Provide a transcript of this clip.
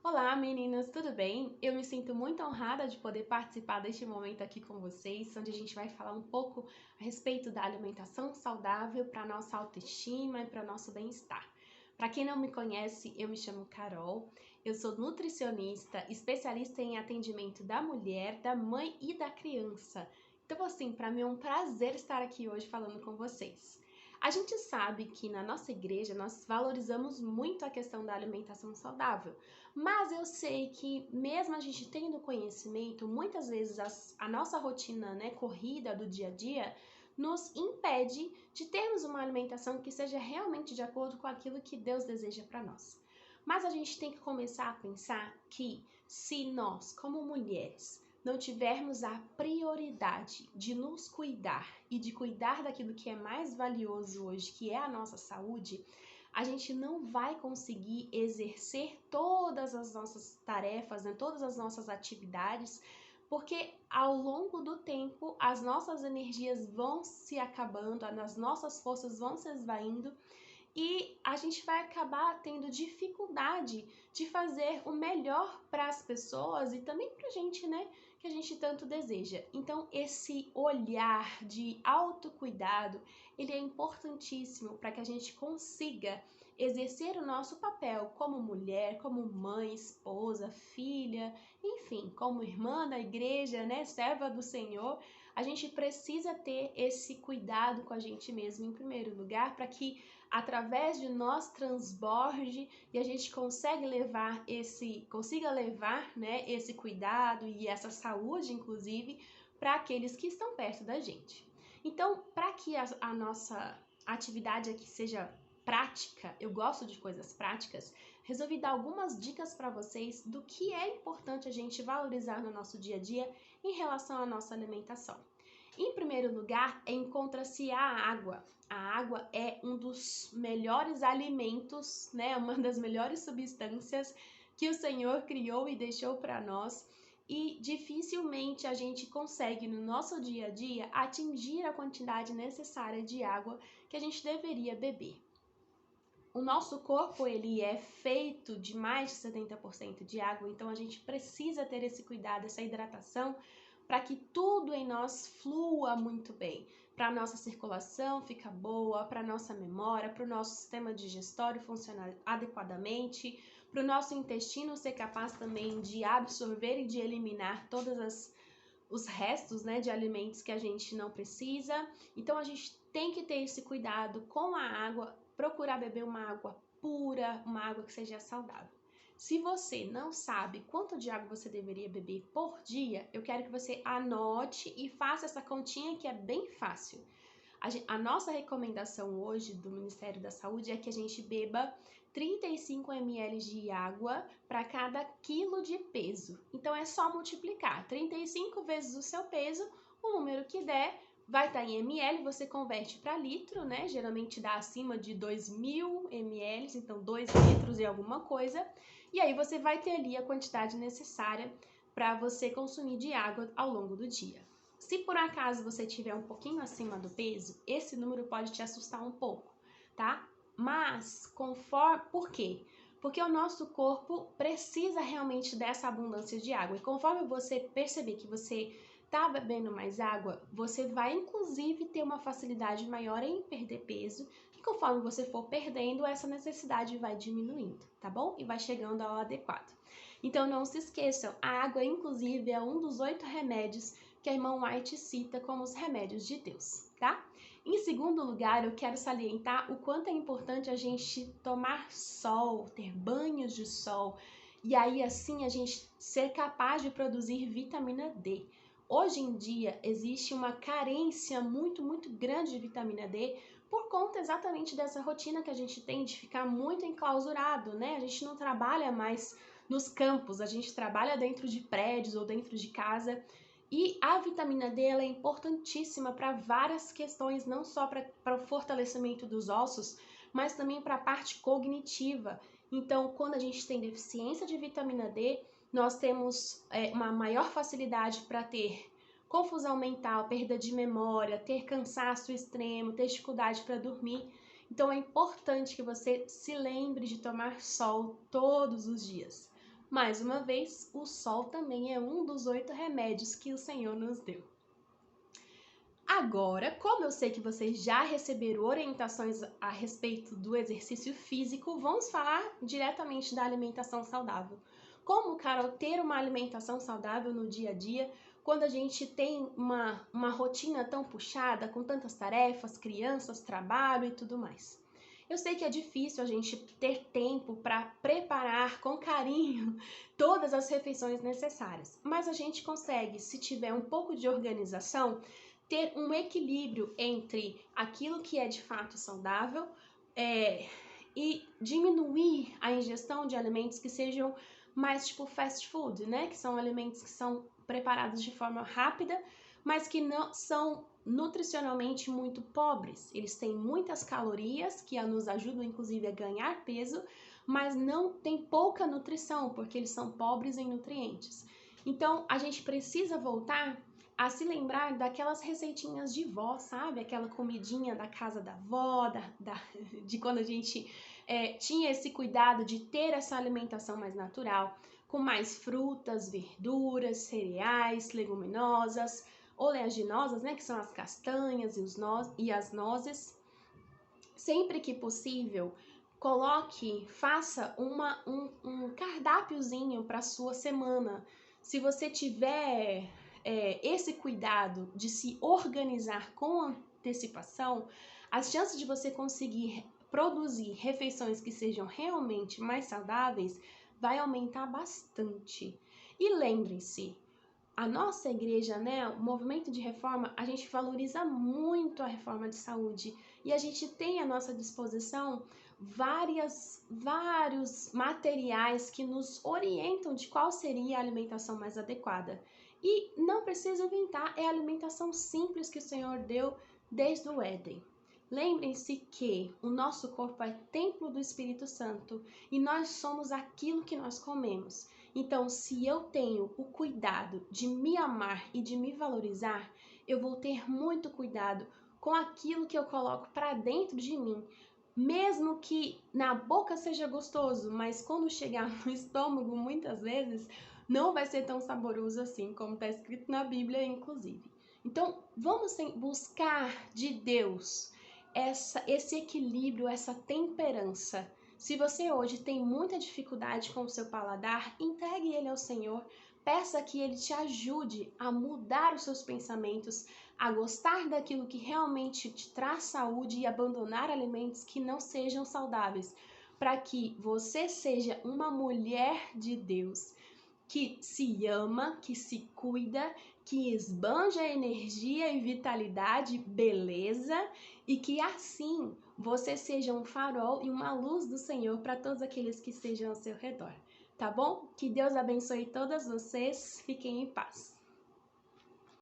Olá, meninas, tudo bem? Eu me sinto muito honrada de poder participar deste momento aqui com vocês, onde a gente vai falar um pouco a respeito da alimentação saudável para a nossa autoestima e para o nosso bem-estar. Para quem não me conhece, eu me chamo Carol, eu sou nutricionista, especialista em atendimento da mulher, da mãe e da criança. Então, assim, para mim é um prazer estar aqui hoje falando com vocês. A gente sabe que na nossa igreja nós valorizamos muito a questão da alimentação saudável, mas eu sei que mesmo a gente tendo conhecimento, muitas vezes a nossa rotina, né, corrida do dia a dia, nos impede de termos uma alimentação que seja realmente de acordo com aquilo que Deus deseja para nós. Mas a gente tem que começar a pensar que se nós, como mulheres, não tivermos a prioridade de nos cuidar e de cuidar daquilo que é mais valioso hoje, que é a nossa saúde, a gente não vai conseguir exercer todas as nossas tarefas, né, todas as nossas atividades, porque ao longo do tempo as nossas energias vão se acabando, as nossas forças vão se esvaindo e a gente vai acabar tendo dificuldade de fazer o melhor para as pessoas e também para a gente, né, que a gente tanto deseja. Então, esse olhar de autocuidado, ele é importantíssimo para que a gente consiga exercer o nosso papel como mulher, como mãe, esposa, filha, enfim, como irmã da igreja, né, serva do Senhor. A gente precisa ter esse cuidado com a gente mesmo em primeiro lugar, para que através de nós transborde e a gente consiga levar esse cuidado e essa saúde, inclusive, para aqueles que estão perto da gente. Então, para que a nossa atividade aqui seja prática, eu gosto de coisas práticas, resolvi dar algumas dicas para vocês do que é importante a gente valorizar no nosso dia a dia em relação à nossa alimentação. Em primeiro lugar, encontra-se a água. A água é um dos melhores alimentos, né? Uma das melhores substâncias que o Senhor criou e deixou para nós. E dificilmente a gente consegue no nosso dia a dia atingir a quantidade necessária de água que a gente deveria beber. O nosso corpo, ele é feito de mais de 70% de água, então a gente precisa ter esse cuidado, essa hidratação, para que tudo em nós flua muito bem, para a nossa circulação ficar boa, para a nossa memória, para o nosso sistema digestório funcionar adequadamente, para o nosso intestino ser capaz também de absorver e de eliminar os restos, né, de alimentos que a gente não precisa. Então a gente tem que ter esse cuidado com a água, procurar beber uma água pura, uma água que seja saudável. Se você não sabe quanto de água você deveria beber por dia, eu quero que você anote e faça essa continha que é bem fácil. A nossa recomendação hoje do Ministério da Saúde é que a gente beba 35 ml de água para cada quilo de peso. Então é só multiplicar 35 vezes o seu peso, o número que der vai estar em ml, você converte para litro, né? Geralmente dá acima de 2.000 ml, então 2 litros e alguma coisa. E aí você vai ter ali a quantidade necessária para você consumir de água ao longo do dia. Se por acaso você estiver um pouquinho acima do peso, esse número pode te assustar um pouco, tá? Mas por quê? Porque o nosso corpo precisa realmente dessa abundância de água. E conforme você perceber que você tá bebendo mais água, você vai inclusive ter uma facilidade maior em perder peso. E conforme você for perdendo, essa necessidade vai diminuindo, tá bom? E vai chegando ao adequado. Então não se esqueçam, a água inclusive é um dos 8 remédios que a irmã White cita como os remédios de Deus, tá? Em segundo lugar, eu quero salientar o quanto é importante a gente tomar sol, ter banhos de sol, e aí assim a gente ser capaz de produzir vitamina D. Hoje em dia existe uma carência muito grande de vitamina D por conta exatamente dessa rotina que a gente tem de ficar muito enclausurado, né? A gente não trabalha mais nos campos, a gente trabalha dentro de prédios ou dentro de casa. E a vitamina D ela é importantíssima para várias questões, não só para o fortalecimento dos ossos, mas também para a parte cognitiva. Então, quando a gente tem deficiência de vitamina D, nós temos uma maior facilidade para ter confusão mental, perda de memória, ter cansaço extremo, ter dificuldade para dormir. Então, é importante que você se lembre de tomar sol todos os dias. Mais uma vez, o sol também é um dos 8 remédios que o Senhor nos deu. Agora, como eu sei que vocês já receberam orientações a respeito do exercício físico, vamos falar diretamente da alimentação saudável. Como, Carol, ter uma alimentação saudável no dia a dia quando a gente tem uma rotina tão puxada, com tantas tarefas, crianças, trabalho e tudo mais. Eu sei que é difícil a gente ter tempo para preparar com carinho todas as refeições necessárias, mas a gente consegue, se tiver um pouco de organização, ter um equilíbrio entre aquilo que é de fato saudável e diminuir a ingestão de alimentos que sejam mais tipo fast food, né? Que são alimentos que são preparados de forma rápida, mas que não são nutricionalmente muito pobres. Eles têm muitas calorias que nos ajudam inclusive a ganhar peso, mas não tem pouca nutrição, porque eles são pobres em nutrientes. Então, a gente precisa voltar a se lembrar daquelas receitinhas de vó, sabe? Aquela comidinha da casa da avó, de quando a gente tinha esse cuidado de ter essa alimentação mais natural, com mais frutas, verduras, cereais, leguminosas, oleaginosas, né? Que são as castanhas e as nozes. Sempre que possível, faça um cardápiozinho para a sua semana. Se você tiver esse cuidado de se organizar com antecipação, as chances de você conseguir produzir refeições que sejam realmente mais saudáveis vai aumentar bastante. E lembrem-se, a nossa igreja, né, o movimento de reforma, a gente valoriza muito a reforma de saúde e a gente tem à nossa disposição vários materiais que nos orientam de qual seria a alimentação mais adequada. E não precisa inventar, é a alimentação simples que o Senhor deu desde o Éden. Lembrem-se que o nosso corpo é templo do Espírito Santo e nós somos aquilo que nós comemos. Então, se eu tenho o cuidado de me amar e de me valorizar, eu vou ter muito cuidado com aquilo que eu coloco para dentro de mim. Mesmo que na boca seja gostoso, mas quando chegar no estômago, muitas vezes, não vai ser tão saboroso assim, como está escrito na Bíblia, inclusive. Então, vamos buscar de Deus esse equilíbrio, essa temperança. Se você hoje tem muita dificuldade com o seu paladar, entregue ele ao Senhor. Peça que Ele te ajude a mudar os seus pensamentos, a gostar daquilo que realmente te traz saúde e abandonar alimentos que não sejam saudáveis, para que você seja uma mulher de Deus que se ama, que se cuida, que esbanja energia e vitalidade, beleza, e que assim você seja um farol e uma luz do Senhor para todos aqueles que estejam ao seu redor. Tá bom? Que Deus abençoe todas vocês. Fiquem em paz.